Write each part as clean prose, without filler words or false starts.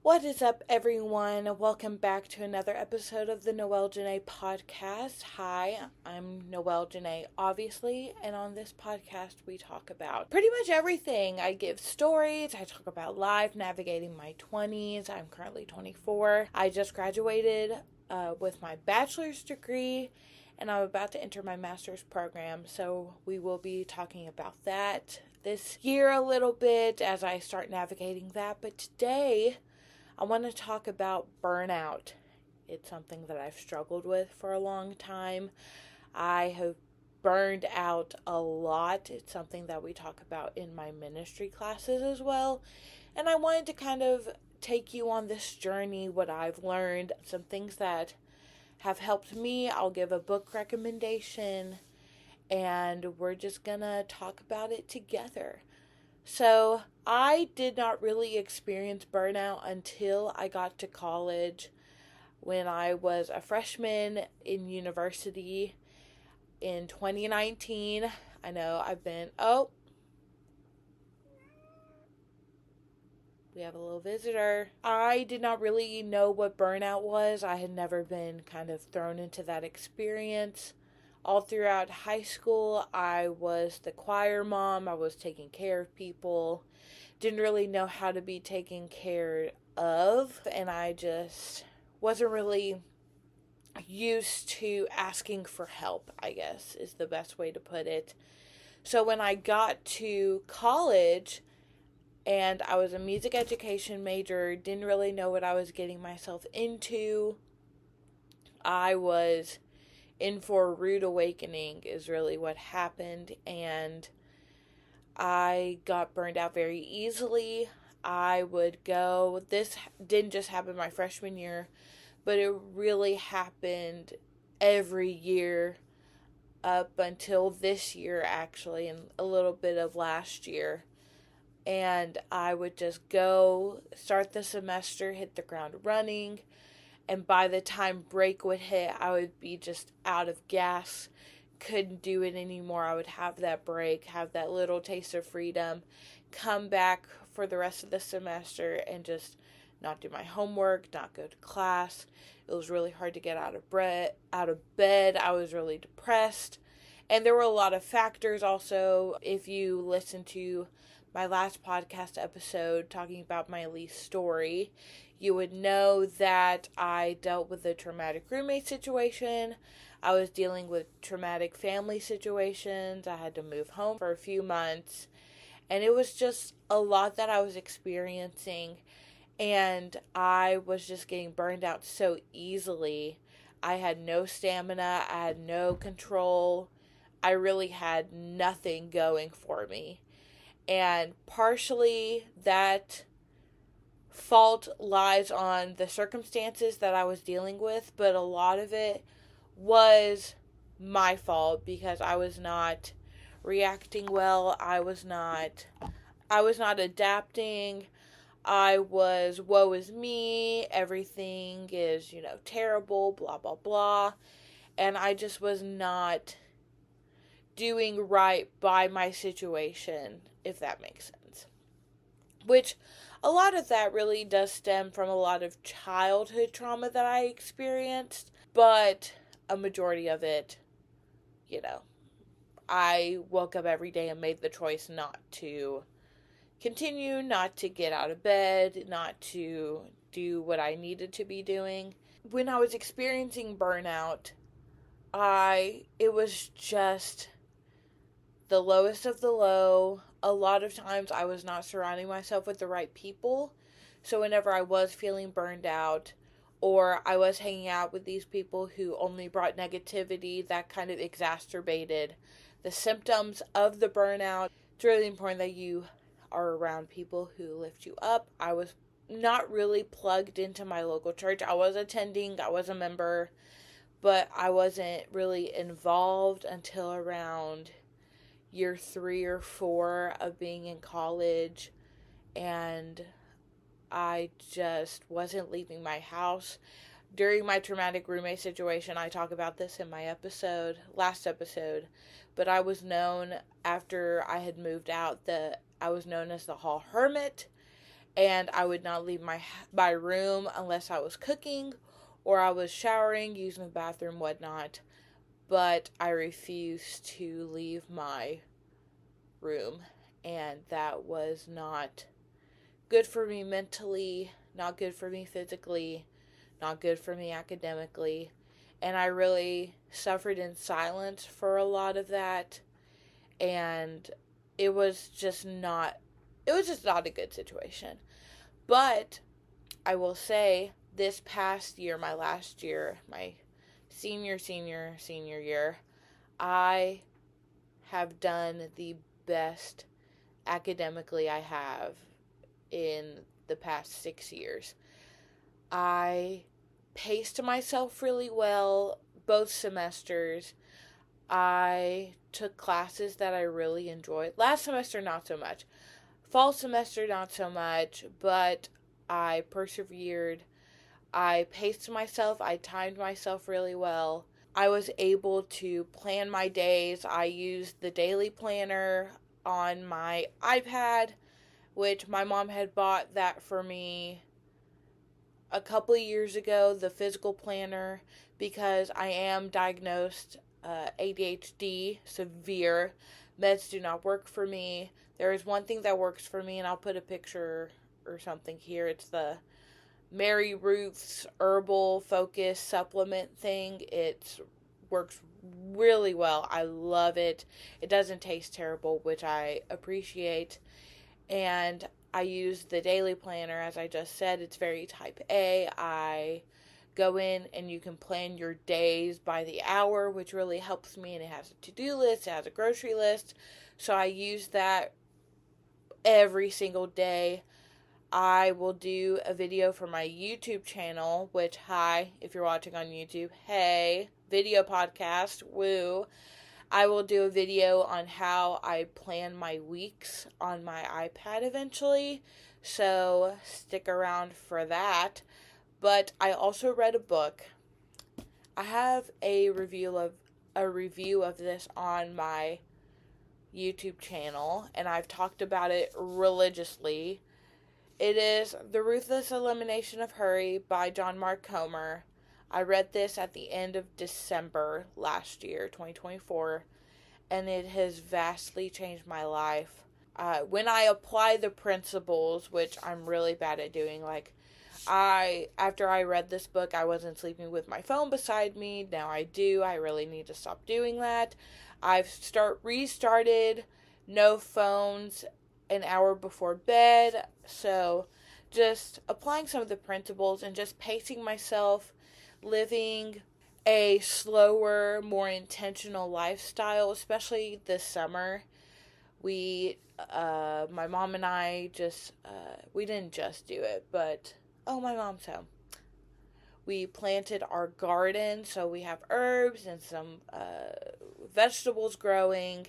What is up, everyone? Welcome back to another episode of the Noelle Janae podcast. Hi, I'm Noelle Janae, obviously, and on this podcast, we talk about pretty much everything. I give stories, I talk about life, navigating my 20s. I'm currently 24. I just graduated with my bachelor's degree, and I'm about to enter my master's program, so we will be talking about that this year a little bit as I start navigating that. But today, I want to talk about burnout. It's something that I've struggled with for a long time. I have burned out a lot. It's something that we talk about in my ministry classes as well. And I wanted to kind of take you on this journey, what I've learned, some things that have helped me. I'll give a book recommendation, and we're just gonna talk about it together. So, I did not really experience burnout until I got to college when I was a freshman in university in 2019. I know we have a little visitor. I did not really know what burnout was. I had never been kind of thrown into that experience. All throughout high school, I was the choir mom. I was taking care of people. Didn't really know how to be taken care of. And I just wasn't really used to asking for help, I guess, is the best way to put it. So when I got to college and I was a music education major, didn't really know what I was getting myself into. I was in for a rude awakening is really what happened, and I got burned out very easily. This didn't just happen my freshman year, but it really happened every year up until this year, actually, and a little bit of last year. And I would just go, start the semester, hit the ground running, and by the time break would hit, I would be just out of gas. Couldn't do it anymore. I would have that break, have that little taste of freedom, come back for the rest of the semester and just not do my homework, not go to class. It was really hard to get out of bed. I was really depressed. And there were a lot of factors also. If you listen to my last podcast episode talking about my lease story, you would know that I dealt with a traumatic roommate situation. I was dealing with traumatic family situations. I had to move home for a few months. And it was just a lot that I was experiencing. And I was just getting burned out so easily. I had no stamina. I had no control. I really had nothing going for me. And partially that fault lies on the circumstances that I was dealing with, but a lot of it was my fault because I was not reacting well. I was not adapting. I was, woe is me, everything is, terrible, blah, blah, blah. And I just was not doing right by my situation, if that makes sense. Which a lot of that really does stem from a lot of childhood trauma that I experienced, but a majority of it, I woke up every day and made the choice not to continue, not to get out of bed, not to do what I needed to be doing. When I was experiencing burnout, it was just the lowest of the low. A lot of times I was not surrounding myself with the right people. So whenever I was feeling burned out, or I was hanging out with these people who only brought negativity, that kind of exacerbated the symptoms of the burnout. It's really important that you are around people who lift you up. I was not really plugged into my local church. I was attending, I was a member, but I wasn't really involved until around year 3 or 4 of being in college, and I just wasn't leaving my house. During my traumatic roommate situation, I talk about this in my last episode, but I was known, after I had moved out, I was known as the hall hermit, and I would not leave my room unless I was cooking or I was showering, using the bathroom, whatnot. But I refused to leave my room, and that was not good for me mentally, not good for me physically, not good for me academically. And I really suffered in silence for a lot of that. And it was just not a good situation. But I will say this past year, my last year, my senior year, I have done the best academically I have in the past 6 years. I paced myself really well both semesters. I took classes that I really enjoyed. Last semester, not so much. Fall semester, not so much, but I persevered. I paced myself. I timed myself really well. I was able to plan my days. I used the daily planner on my iPad, which my mom had bought that for me a couple of years ago, the physical planner, because I am diagnosed ADHD, severe. Meds do not work for me. There is one thing that works for me, and I'll put a picture or something here. It's the Mary Ruth's Herbal Focus supplement thing. It works really well. I love it. It doesn't taste terrible, which I appreciate. And I use the daily planner, as I just said. It's very type A. I go in and you can plan your days by the hour, which really helps me. And it has a to-do list, it has a grocery list. So I use that every single day. I will do a video for my YouTube channel, which, hi, if you're watching on YouTube, hey, video podcast, woo. I will do a video on how I plan my weeks on my iPad eventually, so stick around for that. But I also read a book. I have a review of this on my YouTube channel, and I've talked about it religiously. It is The Ruthless Elimination of Hurry by John Mark Comer. I read this at the end of December last year, 2024, and it has vastly changed my life. When I apply the principles, which I'm really bad at doing, after I read this book, I wasn't sleeping with my phone beside me. Now I do. I really need to stop doing that. I've restarted no phones an hour before bed. So just applying some of the principles and just pacing myself, living a slower, more intentional lifestyle, especially this summer. My mom and I we didn't just do it, but, my mom's home. We planted our garden, so we have herbs and some vegetables growing.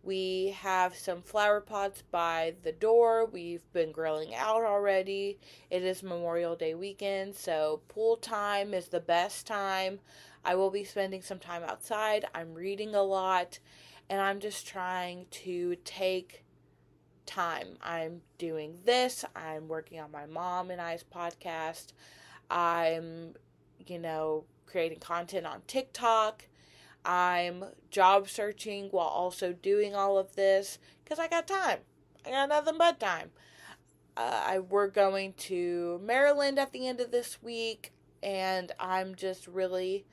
We have some flower pots by the door. We've been grilling out already. It is Memorial Day weekend, so pool time is the best time. I will be spending some time outside. I'm reading a lot, and I'm just trying to take time. I'm doing this. I'm working on my mom and I's podcast. I'm, creating content on TikTok. I'm job searching while also doing all of this because I got time. I got nothing but time. We're going to Maryland at the end of this week, and I'm just really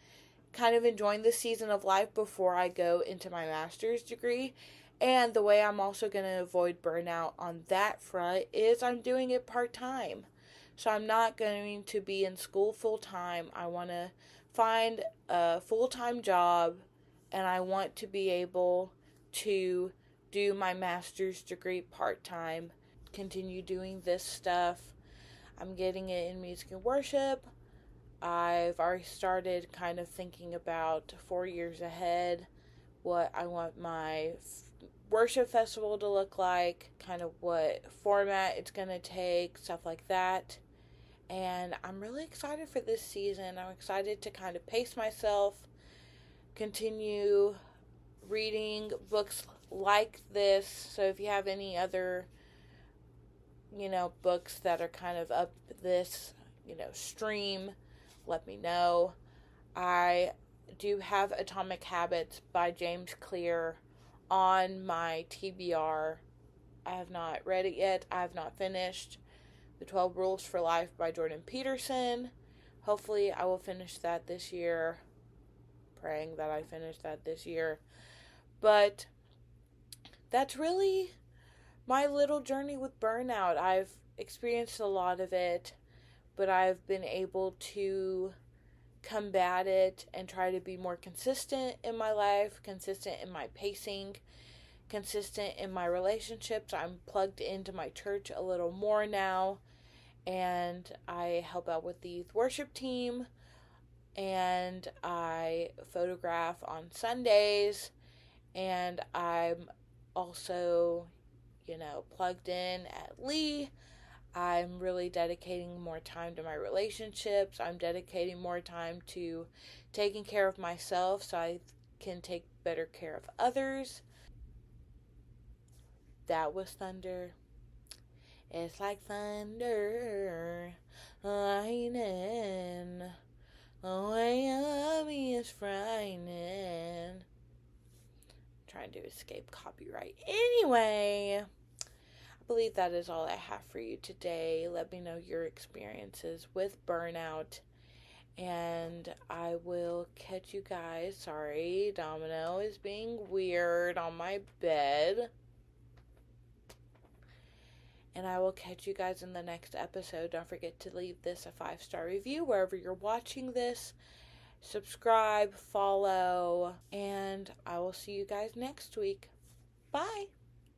kind of enjoying this season of life before I go into my master's degree. And the way I'm also going to avoid burnout on that front is I'm doing it part-time. So I'm not going to be in school full-time. I want to find a full-time job, and I want to be able to do my master's degree part-time, continue doing this stuff. I'm getting it in music and worship. I've already started kind of thinking about 4 years ahead what I want my worship festival to look like, kind of what format it's going to take, stuff like that. And I'm really excited for this season. I'm excited to kind of pace myself, continue reading books like this. So if you have any other books that are kind of up this, stream, let me know. I do have Atomic Habits by James Clear on my TBR. I have not read it yet. I have not finished The 12 Rules for Life by Jordan Peterson. Hopefully I will finish that this year. Praying that I finish that this year. But that's really my little journey with burnout. I've experienced a lot of it, but I've been able to combat it and try to be more consistent in my life, consistent in my pacing, consistent in my relationships. I'm plugged into my church a little more now, and I help out with the youth worship team, and I photograph on Sundays, and I'm also, plugged in at Lee. I'm really dedicating more time to my relationships. I'm dedicating more time to taking care of myself so I can take better care of others. That was thunder. It's like thunder, lightning. The way of me is frightening. Trying to escape copyright. Anyway, I believe that is all I have for you today. Let me know your experiences with burnout, and I will catch you guys. Sorry, Domino is being weird on my bed. And I will catch you guys in the next episode. Don't forget to leave this a 5-star review wherever you're watching this. Subscribe, follow, and I will see you guys next week. Bye.